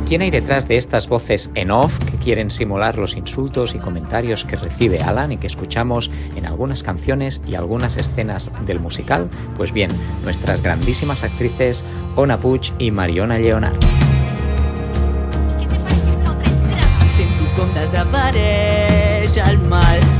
¿Quién hay detrás de estas voces en off que quieren simular los insultos y comentarios que recibe Alan y que escuchamos en algunas canciones y algunas escenas del musical? Pues bien, nuestras grandísimas actrices Ona Puig y Mariona Lleonart. Què te pareix esta otra entrada? Sento com desapareix el mal.